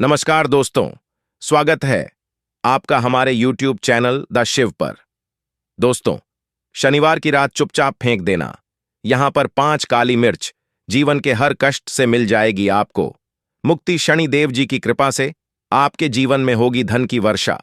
नमस्कार दोस्तों, स्वागत है आपका हमारे YouTube चैनल द शिव पर। दोस्तों, शनिवार की रात चुपचाप फेंक देना। यहां पर 5 काली मिर्च जीवन के हर कष्ट से मिल जाएगी आपको। मुक्ति शनिदेव जी की कृपा से आपके जीवन में होगी धन की वर्षा।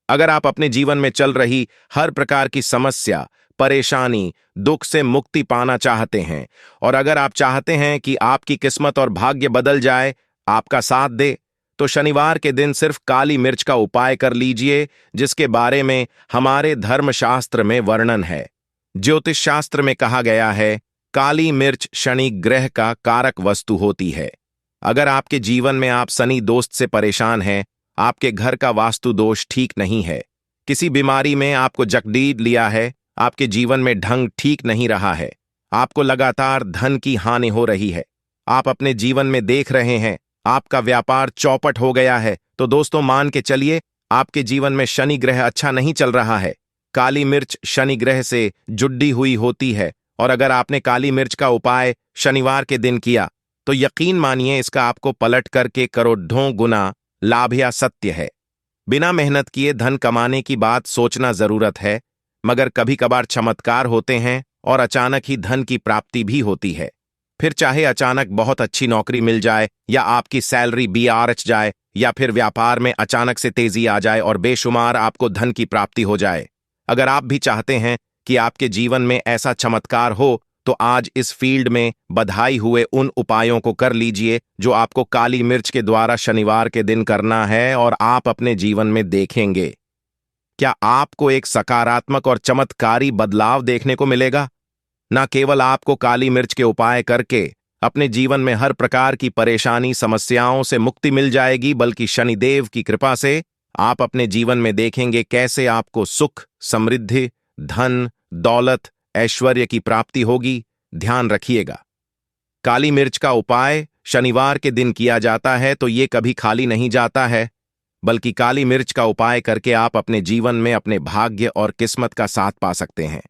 अगर आप अपने जीवन में चल रही हर प्रकार की समस्या, परेशानी, दुख से मुक्ति पाना चाहते हैं और अगर आप चाहते हैं कि आपकी किस्मत और भाग्य बदल जाए, आपका साथ दे, तो शनिवार के दिन सिर्फ काली मिर्च का उपाय कर लीजिए, जिसके बारे में हमारे धर्मशास्त्र में वर्णन है। ज्योतिष शास्त्र में कहा गया है, काली मिर्च शनि ग्रह का कारक वस्तु होती है। अगर आपके जीवन में आप शनि दोस्त से परेशान हैं, आपके घर का वास्तु दोष ठीक नहीं है, किसी बीमारी में आपको जकड़ीद लिया है, आपके जीवन में ढंग ठीक नहीं रहा है, आपको लगातार धन की हानि हो रही है, आप अपने जीवन में देख रहे हैं आपका व्यापार चौपट हो गया है, तो दोस्तों मान के चलिए आपके जीवन में शनि ग्रह अच्छा नहीं चल रहा है। काली मिर्च शनि ग्रह से जुड़ी हुई होती है और अगर आपने काली मिर्च का उपाय शनिवार के दिन किया तो यकीन मानिए इसका आपको पलट करके करोड़ों गुना लाभ या सत्य है। बिना मेहनत किए धन कमाने की बात सोचना जरूरत है, मगर कभी कभार चमत्कार होते हैं और अचानक ही धन की प्राप्ति भी होती है। फिर चाहे अचानक बहुत अच्छी नौकरी मिल जाए या आपकी सैलरी बीआरएच जाए या फिर व्यापार में अचानक से तेजी आ जाए और बेशुमार आपको धन की प्राप्ति हो जाए। अगर आप भी चाहते हैं कि आपके जीवन में ऐसा चमत्कार हो तो आज इस फील्ड में बधाई हुए उन उपायों को कर लीजिए जो आपको काली मिर्च के द्वारा शनिवार के दिन करना है और आप अपने जीवन में देखेंगे क्या आपको एक सकारात्मक और चमत्कारी बदलाव देखने को मिलेगा। न केवल आपको काली मिर्च के उपाय करके अपने जीवन में हर प्रकार की परेशानी समस्याओं से मुक्ति मिल जाएगी, बल्कि शनिदेव की कृपा से आप अपने जीवन में देखेंगे कैसे आपको सुख, समृद्धि, धन, दौलत, ऐश्वर्य की प्राप्ति होगी। ध्यान रखिएगा, काली मिर्च का उपाय शनिवार के दिन किया जाता है तो ये कभी खाली नहीं जाता है, बल्कि काली मिर्च का उपाय करके आप अपने जीवन में अपने भाग्य और किस्मत का साथ पा सकते हैं।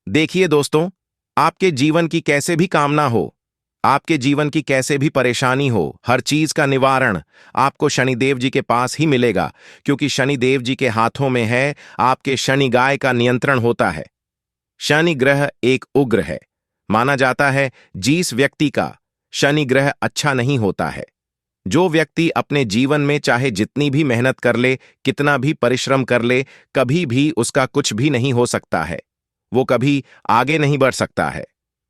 देखिए दोस्तों, आपके जीवन की कैसे भी कामना हो, आपके जीवन की कैसे भी परेशानी हो, हर चीज का निवारण आपको शनिदेव जी के पास ही मिलेगा, क्योंकि शनिदेव जी के हाथों में है आपके शनि गाय का नियंत्रण होता है। शनि ग्रह एक उग्र है, माना जाता है जिस व्यक्ति का शनि ग्रह अच्छा नहीं होता है, जो व्यक्ति अपने जीवन में चाहे जितनी भी मेहनत कर ले, कितना भी परिश्रम कर ले, कभी भी उसका कुछ भी नहीं हो सकता है, वो कभी आगे नहीं बढ़ सकता है।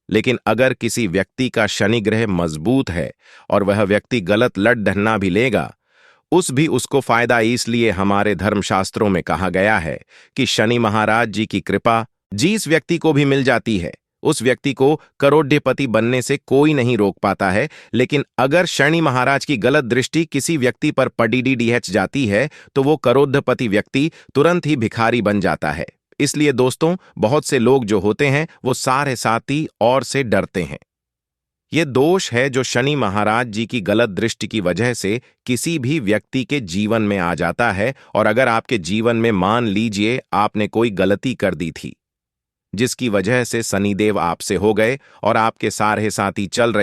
लेकिन अगर किसी व्यक्ति का शनि ग्रह मजबूत है और वह व्यक्ति गलत लट ढहना भी लेगा, उसको फायदा, इसलिए हमारे धर्मशास्त्रों में कहा गया है कि शनि महाराज जी की कृपा जिस व्यक्ति को भी मिल जाती है, उस व्यक्ति को करोड़पति बनने से कोई नहीं रोक पाता है। लेकिन अगर शनि महाराज की गलत दृष्टि किसी व्यक्ति पर पड़ीडीडीएच जाती है तो वो करोड़पति व्यक्ति तुरंत ही भिखारी बन जाता है। इसलिए दोस्तों, बहुत से लोग जो होते हैं वो सारे साथी और से डरते हैं। ये दोष है जो शनि महाराज जी की गलत दृष्टि की वजह से किसी भी व्यक्ति के जीवन में आ जाता है। और अगर आपके जीवन में मान लीजिए आपने कोई गलती कर दी थी जिसकी वजह से शनिदेव आपसे हो गए और आपके सारे साथी चल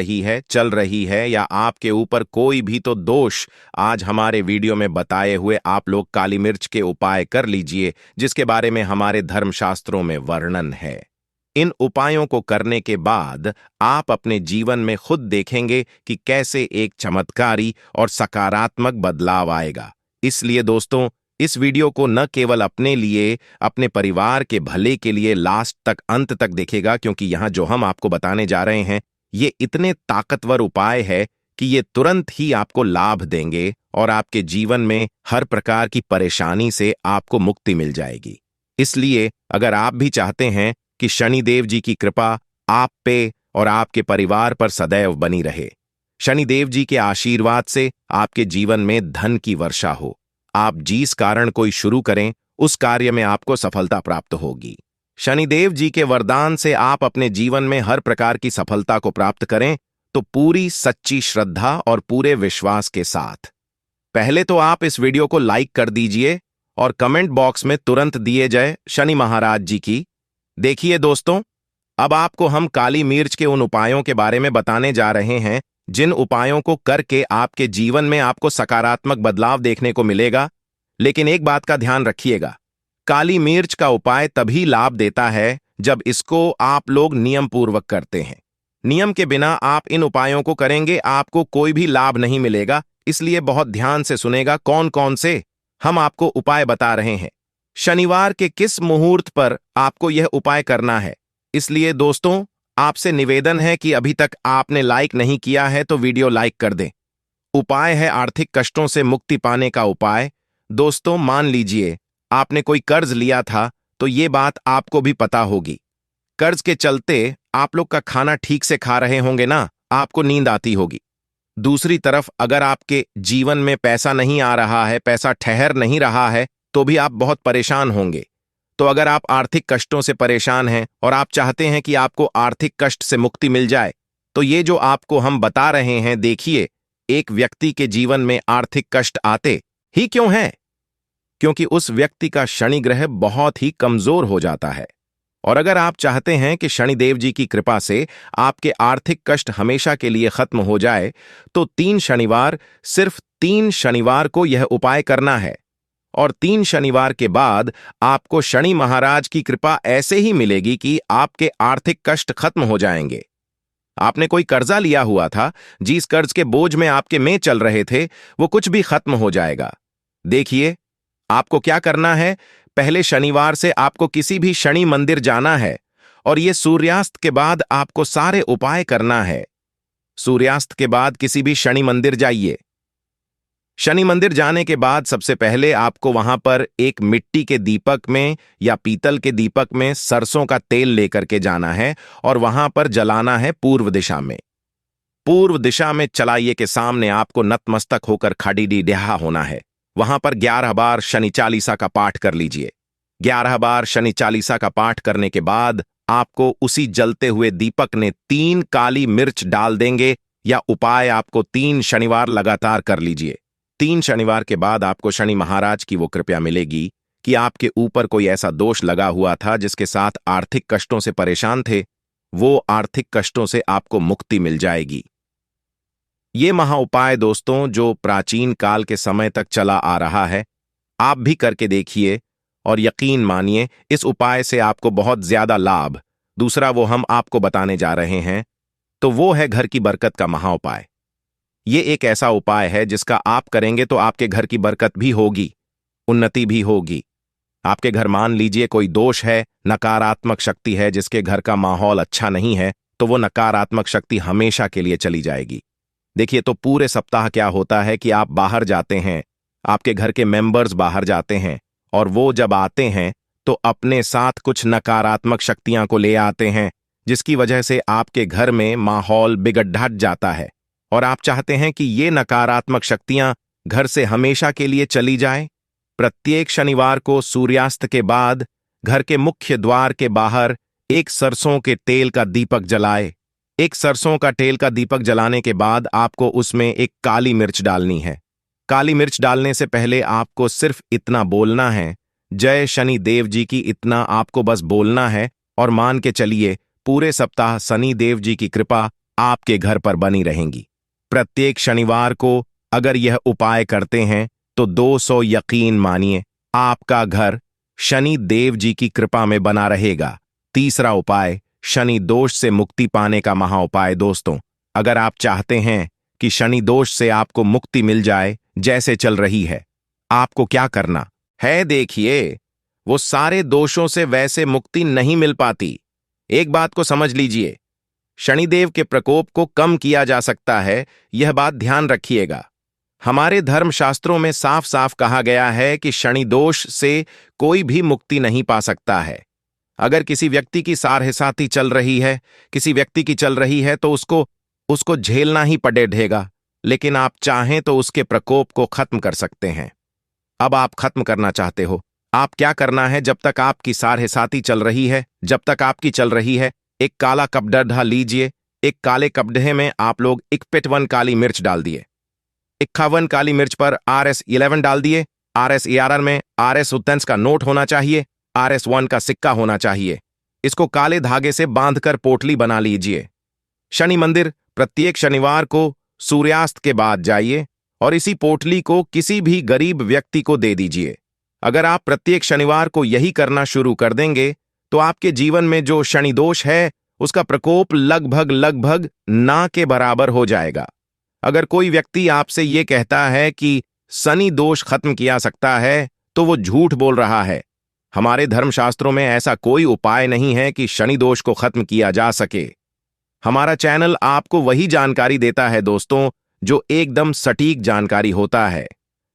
रही है या आपके ऊपर कोई भी तो दोष, आज हमारे वीडियो में बताए हुए आप लोग काली मिर्च के उपाय कर लीजिए, जिसके बारे में हमारे धर्मशास्त्रों में वर्णन है। इन उपायों को करने के बाद आप अपने जीवन में खुद देखेंगे कि कैसे एक चमत्कारी और सकारात्मक बदलाव आएगा। इसलिए दोस्तों, इस वीडियो को न केवल अपने लिए, अपने परिवार के भले के लिए लास्ट तक, अंत तक देखेगा, क्योंकि यहां जो हम आपको बताने जा रहे हैं ये इतने ताकतवर उपाय है कि ये तुरंत ही आपको लाभ देंगे और आपके जीवन में हर प्रकार की परेशानी से आपको मुक्ति मिल जाएगी। इसलिए अगर आप भी चाहते हैं कि शनिदेव जी की कृपा आप पे और आपके परिवार पर सदैव बनी रहे, शनिदेव जी के आशीर्वाद से आपके जीवन में धन की वर्षा हो, आप जिस कारण कोई शुरू करें उस कार्य में आपको सफलता प्राप्त होगी, शनिदेव जी के वरदान से आप अपने जीवन में हर प्रकार की सफलता को प्राप्त करें, तो पूरी सच्ची श्रद्धा और पूरे विश्वास के साथ पहले तो आप इस वीडियो को लाइक कर दीजिए और कमेंट बॉक्स में तुरंत दिए जय शनि महाराज जी की। देखिए दोस्तों, अब आपको हम काली मिर्च के उन उपायों के बारे में बताने जा रहे हैं जिन उपायों को करके आपके जीवन में आपको सकारात्मक बदलाव देखने को मिलेगा। लेकिन एक बात का ध्यान रखिएगा, काली मिर्च का उपाय तभी लाभ देता है जब इसको आप लोग नियम पूर्वक करते हैं। नियम के बिना आप इन उपायों को करेंगे, आपको कोई भी लाभ नहीं मिलेगा। इसलिए बहुत ध्यान से सुनेगा कौन कौन से हम आपको उपाय बता रहे हैं। शनिवार के किस मुहूर्त पर आपको यह उपाय करना है। इसलिए दोस्तों, आपसे निवेदन है कि अभी तक आपने लाइक नहीं किया है तो वीडियो लाइक कर दें। उपाय है आर्थिक कष्टों से मुक्ति पाने का उपाय। दोस्तों, मान लीजिए आपने कोई कर्ज लिया था, तो ये बात आपको भी पता होगी। कर्ज के चलते आप लोग का खाना ठीक से खा रहे होंगे ना, आपको नींद आती होगी। दूसरी तरफ अगर आपके जीवन में पैसा नहीं आ रहा है, पैसा ठहर नहीं रहा है, तो भी आप बहुत परेशान होंगे। तो अगर आप आर्थिक कष्टों से परेशान हैं और आप चाहते हैं कि आपको आर्थिक कष्ट से मुक्ति मिल जाए, तो ये जो आपको हम बता रहे हैं, देखिए, एक व्यक्ति के जीवन में आर्थिक कष्ट आते ही क्यों हैं? क्योंकि उस व्यक्ति का शनि ग्रह बहुत ही कमजोर हो जाता है। और अगर आप चाहते हैं कि शनिदेव जी की कृपा से आपके आर्थिक कष्ट हमेशा के लिए खत्म हो जाए, तो 3 शनिवार, सिर्फ 3 शनिवार को यह उपाय करना है। और 3 शनिवार के बाद आपको शनि महाराज की कृपा ऐसे ही मिलेगी कि आपके आर्थिक कष्ट खत्म हो जाएंगे। आपने कोई कर्जा लिया हुआ था, जिस कर्ज के बोझ में आपके में चल रहे थे, वो कुछ भी खत्म हो जाएगा। देखिए, आपको क्या करना है। पहले शनिवार से आपको किसी भी शनि मंदिर जाना है और ये सूर्यास्त के बाद आपको सारे उपाय करना है। सूर्यास्त के बाद किसी भी शनि मंदिर जाइए। शनि मंदिर जाने के बाद सबसे पहले आपको वहां पर एक मिट्टी के दीपक में या पीतल के दीपक में सरसों का तेल लेकर के जाना है और वहां पर जलाना है पूर्व दिशा में। पूर्व दिशा में चलाइए के सामने आपको नतमस्तक होकर खड़ी डहा होना है। वहां पर 11 बार शनि चालीसा का पाठ कर लीजिए। 11 बार शनि चालीसा का पाठ करने के बाद आपको उसी जलते हुए दीपक ने 3 काली मिर्च डाल देंगे। या उपाय आपको 3 शनिवार लगातार कर लीजिए। 3 शनिवार के बाद आपको शनि महाराज की वो कृपा मिलेगी कि आपके ऊपर कोई ऐसा दोष लगा हुआ था जिसके साथ आर्थिक कष्टों से परेशान थे, वो आर्थिक कष्टों से आपको मुक्ति मिल जाएगी। ये महा उपाय दोस्तों, जो प्राचीन काल के समय तक चला आ रहा है, आप भी करके देखिए और यकीन मानिए इस उपाय से आपको बहुत ज्यादा लाभ। दूसरा वो हम आपको बताने जा रहे हैं, तो वो है घर की बरकत का महा उपाय। ये एक ऐसा उपाय है जिसका आप करेंगे तो आपके घर की बरकत भी होगी, उन्नति भी होगी। आपके घर मान लीजिए कोई दोष है, नकारात्मक शक्ति है, जिसके घर का माहौल अच्छा नहीं है, तो वो नकारात्मक शक्ति हमेशा के लिए चली जाएगी। देखिए, तो पूरे सप्ताह क्या होता है कि आप बाहर जाते हैं, आपके घर के मेंबर्स बाहर जाते हैं और वो जब आते हैं तो अपने साथ कुछ नकारात्मक शक्तियां को ले आते हैं, जिसकी वजह से आपके घर में माहौल बिगड़ जाता है। और आप चाहते हैं कि ये नकारात्मक शक्तियां घर से हमेशा के लिए चली जाएं। प्रत्येक शनिवार को सूर्यास्त के बाद घर के मुख्य द्वार के बाहर एक सरसों के तेल का दीपक जलाए। एक सरसों का तेल का दीपक जलाने के बाद आपको उसमें एक काली मिर्च डालनी है। काली मिर्च डालने से पहले आपको सिर्फ इतना बोलना है, जय शनि देव जी की, इतना आपको बस बोलना है। और मान के चलिए पूरे सप्ताह शनि देव जी की कृपा आपके घर पर बनी रहेंगी। प्रत्येक शनिवार को अगर यह उपाय करते हैं तो 200 यकीन मानिए आपका घर शनि देव जी की कृपा में बना रहेगा। तीसरा उपाय, शनि दोष से मुक्ति पाने का महा उपाय। दोस्तों, अगर आप चाहते हैं कि शनि दोष से आपको मुक्ति मिल जाए जैसे चल रही है, आपको क्या करना है। देखिए, वो सारे दोषों से वैसे मुक्ति नहीं मिल पाती। एक बात को समझ लीजिए, शनिदेव के प्रकोप को कम किया जा सकता है, यह बात ध्यान रखिएगा। हमारे धर्मशास्त्रों में साफ साफ कहा गया है कि शनि दोष से कोई भी मुक्ति नहीं पा सकता है। अगर किसी व्यक्ति की साढ़ेसाती चल रही है, किसी व्यक्ति की चल रही है, तो उसको झेलना ही पड़ेगा। लेकिन आप चाहें तो उसके प्रकोप को खत्म कर सकते हैं। अब आप खत्म करना चाहते हो, आप क्या करना है। जब तक आपकी साढ़ेसाती चल रही है, जब तक आपकी चल रही है, एक काला कपड़ा लीजिए। एक काले कपड़े में आप लोग 51 काली मिर्च डाल दिए। 51 काली मिर्च पर RS11 डाल दिए। RS11 में RS का नोट होना चाहिए, RS1 का सिक्का होना चाहिए। इसको काले धागे से बांधकर पोटली बना लीजिए। शनि मंदिर प्रत्येक शनिवार को सूर्यास्त के बाद जाइए और इसी पोटली को किसी भी गरीब व्यक्ति को दे दीजिए। अगर आप प्रत्येक शनिवार को यही करना शुरू कर देंगे तो आपके जीवन में जो शनि दोष है उसका प्रकोप लगभग ना के बराबर हो जाएगा। अगर कोई व्यक्ति आपसे ये कहता है कि शनि दोष खत्म किया सकता है तो वो झूठ बोल रहा है। हमारे धर्मशास्त्रों में ऐसा कोई उपाय नहीं है कि शनि दोष को खत्म किया जा सके। हमारा चैनल आपको वही जानकारी देता है दोस्तों, जो एकदम सटीक जानकारी होता है।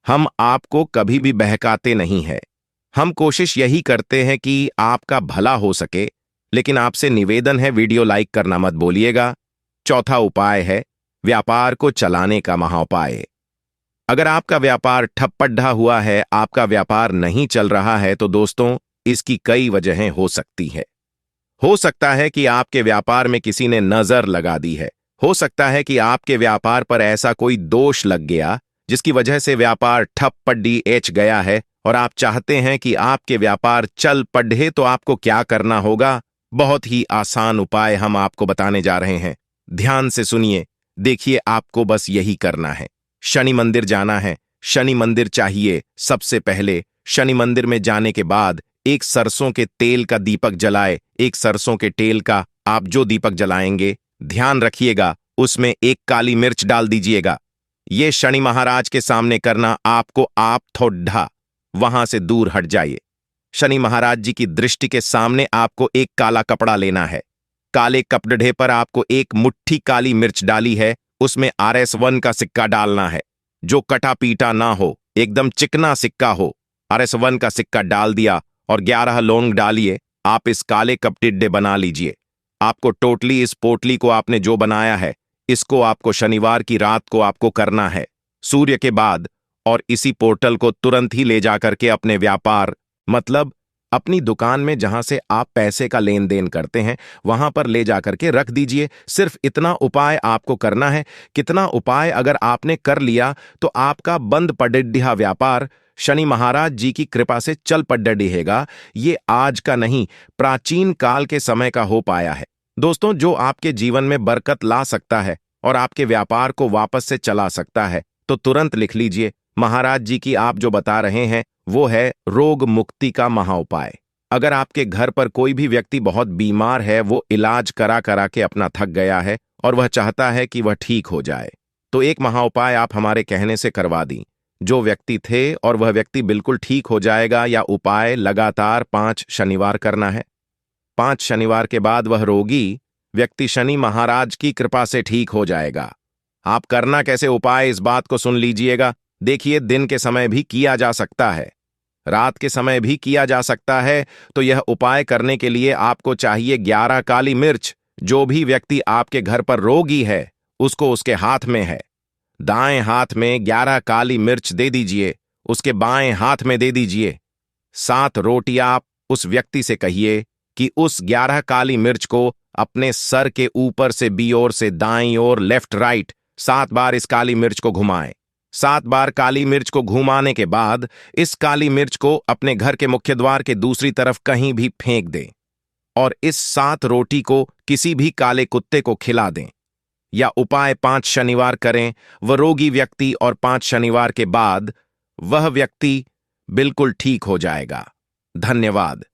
हम आपको कभी भी बहकाते नहीं है। हम कोशिश यही करते हैं कि आपका भला हो सके, लेकिन आपसे निवेदन है वीडियो लाइक करना मत भूलिएगा। चौथा उपाय है व्यापार को चलाने का महाउपाय। अगर आपका व्यापार ठप्पड्ढा हुआ है, आपका व्यापार नहीं चल रहा है, तो दोस्तों इसकी कई वजहें हो सकती है। हो सकता है कि आपके व्यापार में किसी ने नजर लगा दी है। हो सकता है कि आपके व्यापार पर ऐसा कोई दोष लग गया जिसकी वजह से व्यापार ठप पड्डी एच गया है और आप चाहते हैं कि आपके व्यापार चल पढ़े। तो आपको क्या करना होगा? बहुत ही आसान उपाय हम आपको बताने जा रहे हैं। ध्यान से सुनिए, देखिए, आपको बस यही करना है। शनि मंदिर जाना है। शनि मंदिर चाहिए। सबसे पहले शनि मंदिर में जाने के बाद एक सरसों के तेल का दीपक जलाए। एक सरसों के तेल का आप जो दीपक जलाएंगे, ध्यान रखिएगा उसमें एक काली मिर्च डाल दीजिएगा। ये शनि महाराज के सामने करना। आपको आप थोड़ा वहां से दूर हट जाइए। शनि महाराज जी की दृष्टि के सामने आपको एक काला कपड़ा लेना है। काले कपड़े पर आपको एक मुट्ठी काली मिर्च डाली है, उसमें RS1 का सिक्का डालना है, जो कटा पीटा ना हो, एकदम चिकना सिक्का हो। RS1 का सिक्का डाल दिया और 11 लौंग डालिए। आप इस काले कपटिड्डे बना लीजिए। आपको टोटली इस पोटली को आपने जो बनाया है, इसको आपको शनिवार की रात को आपको करना है सूर्य के बाद, और इसी पोर्टल को तुरंत ही ले जाकर के अपने व्यापार, मतलब अपनी दुकान में जहां से आप पैसे का लेन देन करते हैं, वहां पर ले जाकर के रख दीजिए। सिर्फ इतना उपाय आपको करना है। कितना उपाय अगर आपने कर लिया तो आपका बंद पड़ेढ़ा व्यापार शनि महाराज जी की कृपा से चल पड़ेढ़ेगा। ये आज का नहीं, प्राचीन काल के समय का हो पाया है दोस्तों, जो आपके जीवन में बरकत ला सकता है और आपके व्यापार को वापस से चला सकता है। तो तुरंत लिख लीजिए। महाराज जी की आप जो बता रहे हैं वो है रोग मुक्ति का महाउपाय। अगर आपके घर पर कोई भी व्यक्ति बहुत बीमार है, वो इलाज करा करा के अपना थक गया है और वह चाहता है कि वह ठीक हो जाए, तो एक महाउपाय आप हमारे कहने से करवा दी। जो व्यक्ति थे और वह व्यक्ति बिल्कुल ठीक हो जाएगा। या उपाय लगातार 5 शनिवार करना है। 5 शनिवार के बाद वह रोगी व्यक्ति शनि महाराज की कृपा से ठीक हो जाएगा। आप करना कैसे उपाय, इस बात को सुन लीजिएगा। देखिए, दिन के समय भी किया जा सकता है, रात के समय भी किया जा सकता है। तो यह उपाय करने के लिए आपको चाहिए 11 काली मिर्च। जो भी व्यक्ति आपके घर पर रोगी है, उसको उसके हाथ में है, दाएं हाथ में 11 काली मिर्च दे दीजिए, उसके बाएं हाथ में दे दीजिए। 7 रोटियां आप उस व्यक्ति से कहिए कि उस 11 काली मिर्च को अपने सर के ऊपर से बी ओर से दाईं ओर, लेफ्ट राइट 7 बार इस काली मिर्च को घुमाएं। 7 बार काली मिर्च को घुमाने के बाद इस काली मिर्च को अपने घर के मुख्य द्वार के दूसरी तरफ कहीं भी फेंक दें और इस 7 रोटी को किसी भी काले कुत्ते को खिला दें। या उपाय 5 शनिवार करें वह रोगी व्यक्ति, और 5 शनिवार के बाद वह व्यक्ति बिल्कुल ठीक हो जाएगा। धन्यवाद।